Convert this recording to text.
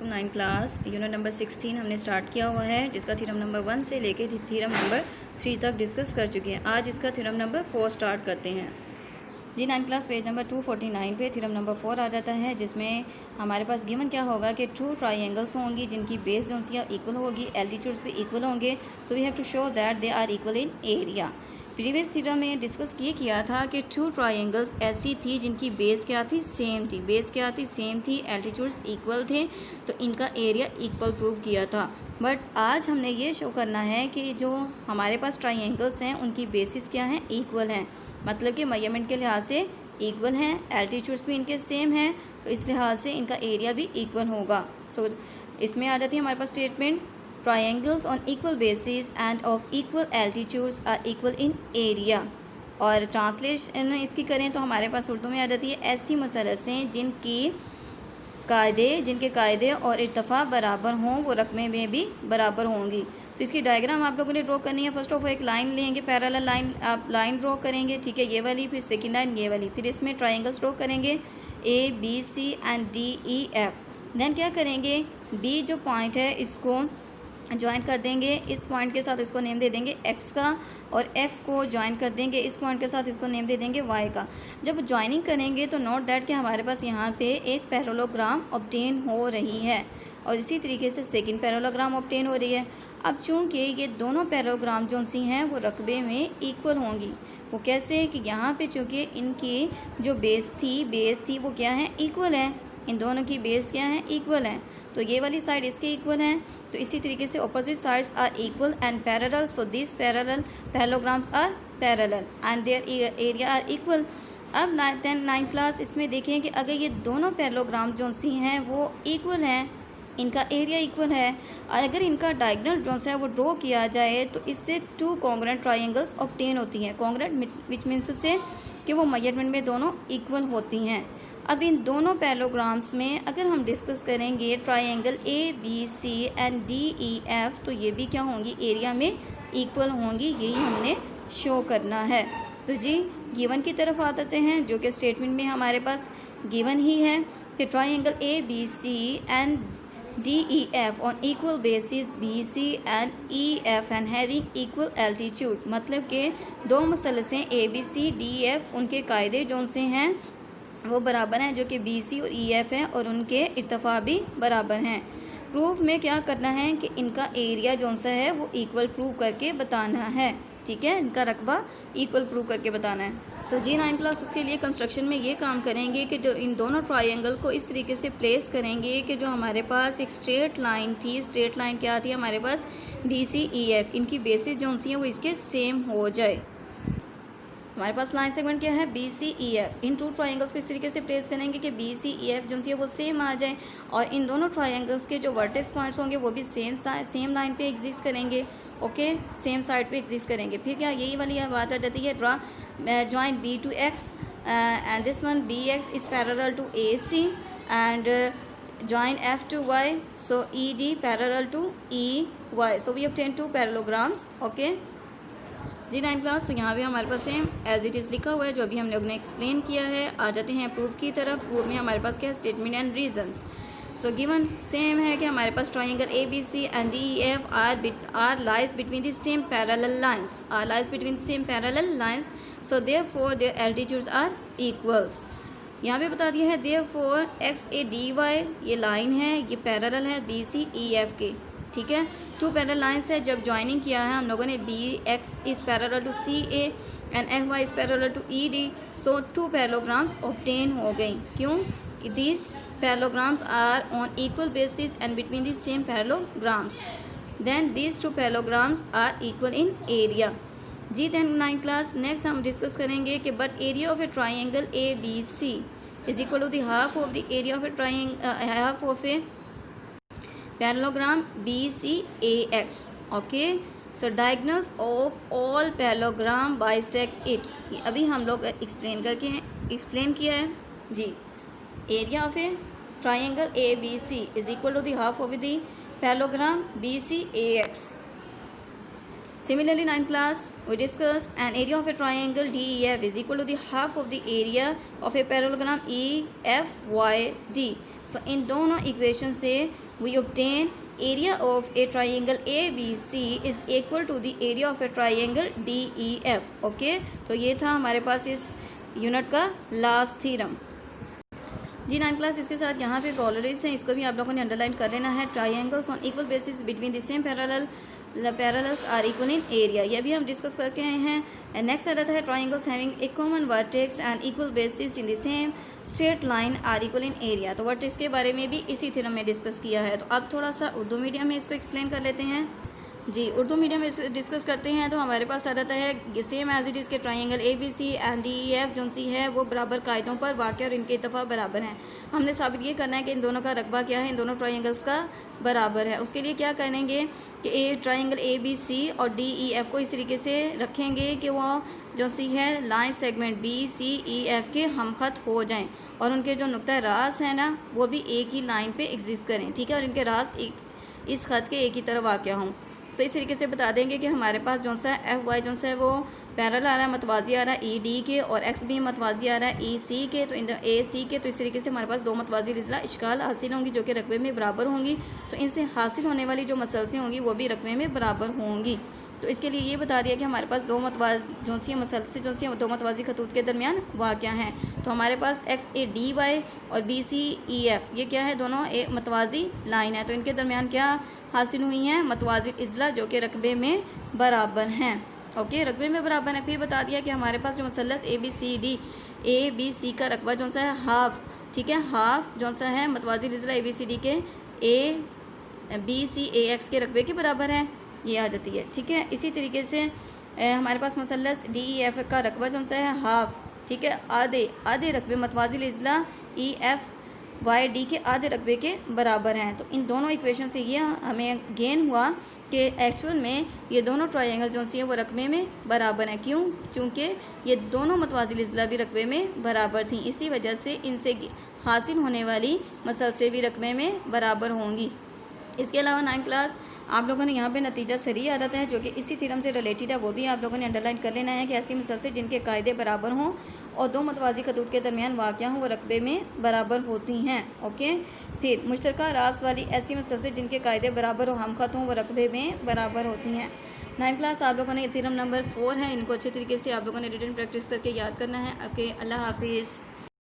वालेकुम। 9th class unit number 16 हमने start किया हुआ है, जिसका थ्योरम नंबर 1 से लेके थ्योरम नंबर 3 तक डिस्कस कर चुके हैं। आज इसका थ्योरम नंबर 4 स्टार्ट करते हैं जी। 9th क्लास पेज नंबर 249 पे थ्योरम नंबर 4 आ जाता है, जिसमें हमारे पास गिवन क्या होगा कि 2 ट्राइंगल्स होंगी जिनकी बेस जो सी इक्वल होगी, एल्टीट्यूड्स भी इक्वल होंगे। So we have to show that they are equal in area. Previous theorem में डिस्कस ये किया था कि 2 ट्राइंगल्स ऐसी थी जिनकी बेस क्या थी, सेम थी। बेस क्या थी, सेम थी, एल्टीट्यूड्स इक्वल थे, तो इनका एरिया इक्वल प्रूव किया था। बट आज हमने ये शो करना है कि जो हमारे पास ट्राइंगल्स हैं उनकी बेसिस क्या हैं, इक्वल हैं। मतलब कि मेजरमेंट के लिहाज से इक्वल हैं, एल्टीट्यूड्स भी इनके सेम हैं, तो इस लिहाज से इनका एरिया भी इक्वल होगा। सो इसमें आ जाती है हमारे पास statement, triangles on equal basis and of equal altitudes are equal in area. और ट्रांसलेशन इसकी करें तो हमारे पास उर्दू में आ जाती है ऐसी मसलसें जिनके कायदे और इर्तफ़ा बराबर हों, वो रकमे में भी बराबर होंगी। तो इसकी डायग्राम आप लोगों ने ड्रॉ करनी है। फर्स्ट ऑफ ऑल एक लाइन लेंगे, पैरेलल लाइन आप लाइन ड्रॉ करेंगे, ठीक है, ये वाली, फिर सेकंड लाइन ये वाली, फिर इसमें ट्राइंगल्स ड्रॉ करेंगे ABC एंड DEF। देन क्या करेंगे, B जो पॉइंट है इसको ज्वाइन कर देंगे इस पॉइंट के साथ, इसको नेम दे देंगे x का, और F को ज्वाइन कर देंगे इस पॉइंट के साथ, इसको नेम दे देंगे y का। जब ज्वाइनिंग करेंगे तो नोट दैट कि हमारे पास यहाँ पे एक पैरेललोग्राम ऑब्टेन हो रही है, और इसी तरीके से सेकंड पैरेललोग्राम ऑब्टेन हो रही है। अब चूँकि ये दोनों पैरेललोग्राम जो सी हैं वो रकबे में इक्वल होंगी। वो कैसे कि यहाँ पे चूँकि इनकी जो बेस थी वो क्या है, इक्वल है। इन दोनों की बेस क्या है, इक्वल है। तो ये वाली साइड इसके इक्वल हैं, तो इसी तरीके से opposite sides are equal and parallel. So this parallelograms are parallel and their area are equal. अब 9th क्लास इसमें देखें कि अगर ये दोनों पैरेललोग्राम जो सी हैं वो इक्वल हैं, इनका एरिया इक्वल है, और अगर इनका डायगोनल जो है वो ड्रॉ किया जाए तो इससे 2 कॉन्ग्रुएंट ट्राइंगल्स ऑब्टेन होती हैं। कॉन्ग्रुएंट विच मीन्स टू से कि वो मेजरमेंट में दोनों इक्वल होती हैं। अब इन दोनों पैरेललोग्राम्स में अगर हम डिस्कस करेंगे ट्राइंगल ABC एंड DEF, तो ये भी क्या होंगी, एरिया में इक्वल होंगी। यही हमने शो करना है। तो जी गिवन की तरफ आ जाते हैं, जो कि स्टेटमेंट में हमारे पास गिवन ही है कि triangle ABC and DEF on equal basis BC and EF and having equal altitude. मतलब कि दो मसलसें ABC DEF उनके कायदे जो से हैं वो बराबर हैं, जो कि BC और EF हैं, और उनके इत्तफा भी बराबर हैं। प्रूफ में क्या करना है कि इनका एरिया जो सा है वो इक्वल प्रूव करके बताना है, ठीक है, इनका रकबा इक्वल प्रूव करके बताना है। तो जी 9th क्लास उसके लिए कंस्ट्रक्शन में ये काम करेंगे कि जो इन दोनों ट्राइंगल को इस तरीके से प्लेस करेंगे कि जो हमारे पास एक स्ट्रेट लाइन थी, स्ट्रेट लाइन क्या थी हमारे पास, BC EF, इनकी बेसिस जो सी है वो इसके सेम हो जाए। हमारे पास लाइन सेगमेंट क्या है, BC EF। इन 2 ट्राइंगल्स को इस तरीके से प्लेस करेंगे कि BC EF जो है वो सेम आ जाए, और इन दोनों ट्राइंगल्स के जो वर्टेक्स पॉइंट्स होंगे वो भी सेम लाइन पे एग्जिस्ट करेंगे, ओके, सेम साइड पे एग्जिस्ट करेंगे। फिर क्या यही वाली बात आ जाती है, draw join B to X and this one BX is parallel to AC and join F to Y, so ED parallel to EY, so we obtain 2 parallelograms, okay ji. 9th class तो यहाँ पे हमारे पास same as it is लिखा हुआ है, जो अभी हम लोग ने एक्सप्लेन किया है। आ जाते हैं प्रूफ की तरफ। प्रूफ में हमारे पास क्या है, statement and reasons. So given same है कि हमारे पास triangle ABC and DEF are lies between the same parallel lines, so therefore their altitudes are equals. यहाँ पे बता दिया है देयरफॉर XADY ये लाइन है, ये पैरेलल है BC EF के, ठीक है। 2 पैरेलल लाइंस है। जब ज्वाइनिंग किया है हम लोगों ने BX is parallel to CA and FY is parallel to ED, so 2 parallelograms obtain हो गई। क्यों, this parallelograms are on equal basis and between the same parallelograms, then this 2 parallelograms are equal in area जी। Then 9th class next हम discuss करेंगे कि but area of a triangle ABC is equal to the half of the area of a half of a parallelogram BCAX, okay. So diagonals of all parallelogram bisect it. अभी हम लोग explain किया है जी। Area of a triangle ABC is equal to the half of the parallelogram BCAX। Similarly, 9th class, we discuss an area of a triangle DEF is equal to the half of the area of a parallelogram EFYD. So इन दोनों equation से we obtain area of a triangle A B C is equal to the area of a triangle D E F. Okay, तो ये था हमारे पास इस unit का last theorem. जी 9 class, इसके साथ यहाँ पे कॉलरीज हैं, इसको भी आप लोगों ने अंडरलाइन कर लेना है। Triangles on equal basis between the same parallels are equal in area, ये भी हम डिस्कस करके आए हैं। एंड नेक्स्ट आ जाता है triangles having a common vertex and equal basis in the same straight line are equal in area. तो वर्टेक्स के बारे में भी इसी थ्योरम में डिस्कस किया है। तो अब थोड़ा सा उर्दू मीडियम में इसको एक्सप्लेन कर लेते हैं। जी उर्दू मीडियम में डिस्कस करते हैं तो हमारे पास आ जाता है सेम एज इट इज़ के triangle A B C and D E F जो सी है वो बराबर कायदों पर वाक़ और इनके इत्तेफाक बराबर हैं। हमने साबित ये करना है कि इन दोनों का रकबा क्या है, इन दोनों ट्राइंगल्स का बराबर है। उसके लिए क्या करेंगे कि ट्राइंगल ए बी सी और डी ई एफ को इस तरीके से रखेंगे कि वो जो सी है line segment B C E F के हमखत हो जाएं और उनके जो नुक्ता रास है ना वो भी एक ही लाइन पे एग्जिस्ट करें, ठीक है, और इनके रास इस ख़त के एक ही तरह वाक़या हों। सो इस तरीके से बता देंगे कि हमारे पास जो सा एफ वाई जो सा है वो पैरेलल आ रहा है, मतवाजी आ रहा है ई डी के, और एक्स भी मतवाजी आ रहा है ई सी के, तो इन ए सी के। तो इस तरीके से हमारे पास दो मतवाजी अज़ला इश्काल हासिल होंगी जो कि रकबे में बराबर होंगी। तो इनसे हासिल होने वाली जो मसलसें होंगी वो भी रकबे में बराबर होंगी। तो इसके लिए ये बता दिया कि हमारे पास दो मतवाज जो सी मसलसे जो सी दो मतवाजी खतूत के दरमियान वाक़या हैं। तो हमारे पास एक्स ए डी वाई और बी सी ई एफ ये क्या है, दोनों एक मतवाजी लाइन है। तो इनके दरमियान क्या हासिल हुई हैं, मतवाजी अज़ला जो कि रकबे में बराबर हैं। ओके, रकबे में बराबर है। फिर बता दिया कि हमारे पास जो मसलस ए बी सी का रकबा जो सा है हाफ, ठीक है, हाफ जो सा है मतवाजी अज़ला ए बी सी डी के ए बी सी ए एक्स के रकबे के बराबर है, ये आ जाती है, ठीक है। इसी तरीके से हमारे पास मसलस डी ई एफ का रकबा जो सा है हाफ, ठीक है, आधे रकबे मतवाजिल अज़ला ई एफ वाई डी के आधे रकबे के बराबर हैं। तो इन दोनों इक्वेशन से ये हमें गेन हुआ कि एक्चुअल में ये दोनों ट्रायंगल जो सी है वो रकबे में बराबर हैं। क्यों? क्योंकि ये दोनों मतवाजिल अज़ला भी रकबे में बराबर थी, इसी वजह से इनसे हासिल होने वाली मसलसें भी रकबे में बराबर होंगी। इसके अलावा 9 क्लास आप लोगों ने यहाँ पे नतीजा सही आ जाता है जो कि इसी थ्योरम से रिलेटेड है, वो भी आप लोगों ने अंडरलाइन कर लेना है कि ऐसी मसलसें जिनके कायदे बराबर हों और दो मतवाजी खतूत के दरमियान वाक़या हों वो रकबे में बराबर होती हैं। ओके, फिर मुश्तरका रास वाली ऐसी मसलसें जिनके कायदे बराबर हो हमखत हों वो रकबे में बराबर होती हैं। 9 क्लास आप लोगों ने थ्योरम नंबर 4 है, इनको अच्छे तरीके से आप लोगों ने रिटन प्रैक्टिस करके याद करना है। ओके, अल्लाह हाफिज़।